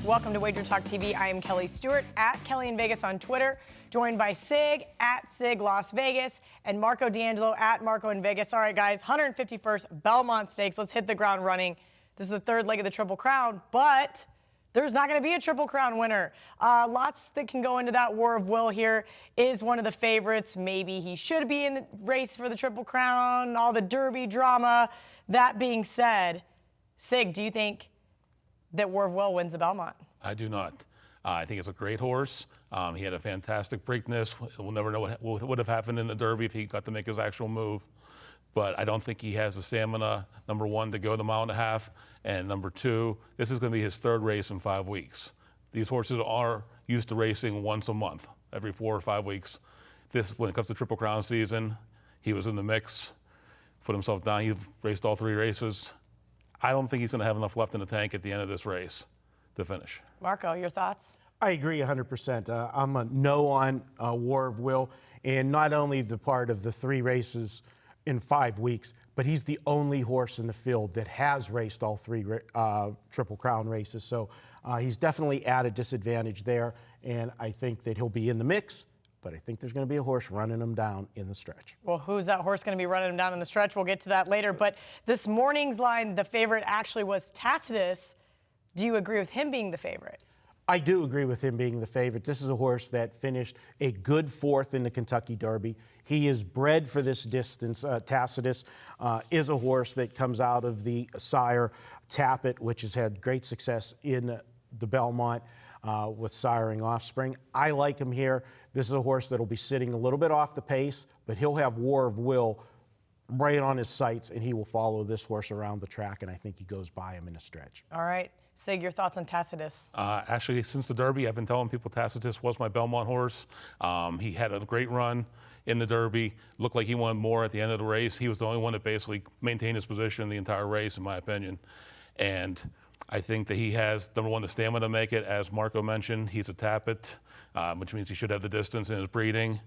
Welcome to WagerTalk TV. I am Kelly Stewart, at Kelly in Vegas on Twitter, joined by Sig, at Sig Las Vegas, and Marco D'Angelo, at Marco in Vegas. All right, guys, 151st Belmont Stakes. Let's hit the ground running. This is the third leg of the Triple Crown, but there's not going to be a Triple Crown winner. Lots that can go into that. War of Will here is one of the favorites. Maybe he should be in the race for the Triple Crown, all the Derby drama. That being said, Sig, do you think that War of Will wins the Belmont? I do not. I think it's a great horse. He had a fantastic Preakness. We'll never know what would have happened in the Derby if he got to make his actual move. But I don't think he has the stamina, number one, to go the mile and a half. And number two, this is going to be his third race in 5 weeks. These horses are used to racing once a month, every 4 or 5 weeks. This, when it comes to Triple Crown season, he was in the mix, put himself down. He raced all 3 races. I don't think he's going to have enough left in the tank at the end of this race to finish. Marco, your thoughts? I agree 100%. I'm a no on War of Will, and not only the part of the 3 races in 5 weeks, but he's the only horse in the field that has raced all 3 Triple Crown races. So he's definitely at a disadvantage there, and I think that he'll be in the mix, but I think there's going to be a horse running him down in the stretch. Well, who's that horse going to be running him down in the stretch? We'll get to that later. But this morning's line, the favorite actually was Tacitus. Do you agree with him being the favorite? I do agree with him being the favorite. This is a horse that finished a good 4th in the Kentucky Derby. He is bred for this distance. Tacitus is a horse that comes out of the sire Tappet, which has had great success in the Belmont with siring offspring. I like him here. This is a horse that will be sitting a little bit off the pace, but he'll have War of Will right on his sights, and he will follow this horse around the track, and I think he goes by him in a stretch. All right. Sig, your thoughts on Tacitus? Actually, since the Derby, I've been telling people Tacitus was my Belmont horse. He had a great run in the Derby. Looked like he wanted more at the end of the race. He was the only one that basically maintained his position the entire race, in my opinion. And I think that he has, number one, the stamina to make it. As Marco mentioned, he's a Tappet, which means he should have the distance in his breeding.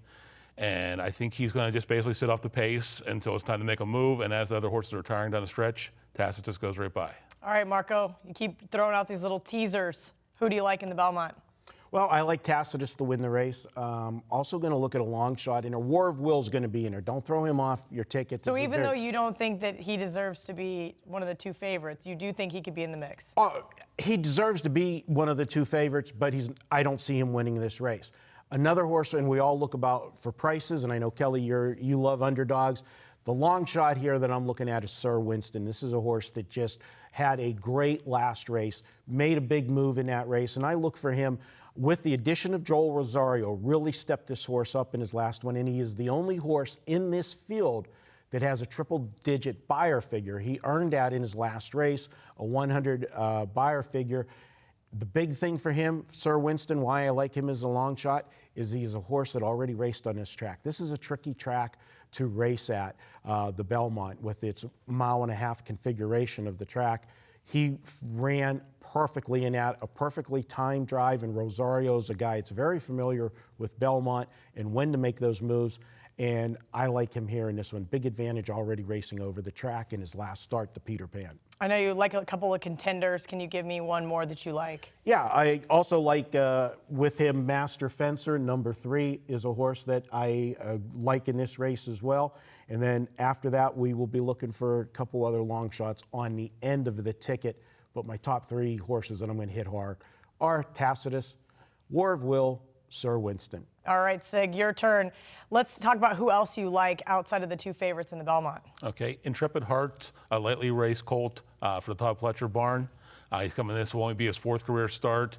And I think he's going to just basically sit off the pace until it's time to make a move. And as the other horses are retiring down the stretch, Tacitus goes right by. All right, Marco, you keep throwing out these little teasers. Who do you like in the Belmont? Well, I like Tacitus to win the race. Also going to look at a long shot in there. War of Will is going to be in there. Don't throw him off your ticket. So even though you don't think that he deserves to be one of the 2 favorites, you do think he could be in the mix? He deserves to be one of the 2 favorites, but I don't see him winning this race. Another horse, and we all look about for prices, and I know, Kelly, you love underdogs. The long shot here that I'm looking at is Sir Winston. This is a horse that just had a great last race, made a big move in that race, and I look for him, with the addition of Joel Rosario, really stepped this horse up in his last one, and he is the only horse in this field that has a triple-digit buyer figure. He earned that in his last race, a 100 buyer figure. The big thing for him, Sir Winston, why I like him as a long shot, is he's a horse that already raced on this track. This is a tricky track to race at, the Belmont, with its 1.5 mile configuration of the track. He ran perfectly in that, a perfectly timed drive, and Rosario's a guy that's very familiar with Belmont and when to make those moves. And I like him here in this one. Big advantage, already racing over the track in his last start, the Peter Pan. I know you like a couple of contenders. Can you give me one more that you like? Yeah, I also like with him Master Fencer. Number 3 is a horse that I like in this race as well. And then after that, we will be looking for a couple other long shots on the end of the ticket. But my top 3 horses that I'm going to hit hard are Tacitus, War of Will, Sir Winston. All right, Sig, your turn. Let's talk about who else you like outside of the 2 favorites in the Belmont. Okay, Intrepid Heart, a lightly raced colt for the Todd Pletcher barn. He's coming. This will only be his 4th career start.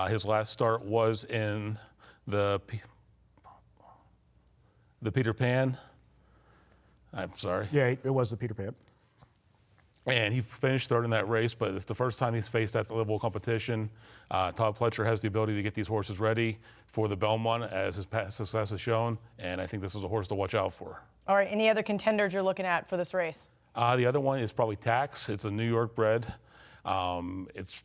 His last start was in the Peter Pan. I'm sorry. Yeah, it was the Peter Pan. And he finished 3rd in that race, but it's the first time he's faced that level of competition. Todd Pletcher has the ability to get these horses ready for the Belmont, as his past success has shown, and I think this is a horse to watch out for. All right, any other contenders you're looking at for this race? The other one is probably Tax. It's a New York bred. It's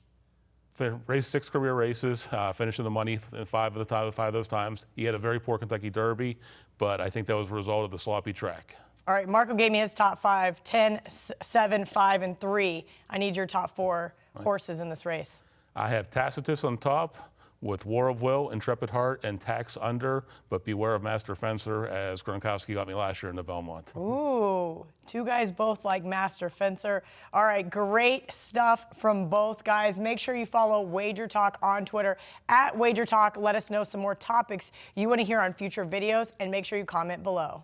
raced 6 career races, finished in the money in 5 of those times. He had a very poor Kentucky Derby, but I think that was a result of the sloppy track. All right, Marco gave me his top 5, 10, 7, 5, and 3. I need your top 4 horses in this race. I have Tacitus on top with War of Will, Intrepid Heart, and Tax under, but beware of Master Fencer, as Gronkowski got me last year in the Belmont. Ooh, two guys both like Master Fencer. All right, great stuff from both guys. Make sure you follow WagerTalk on Twitter @WagerTalk. Let us know some more topics you want to hear on future videos, and make sure you comment below.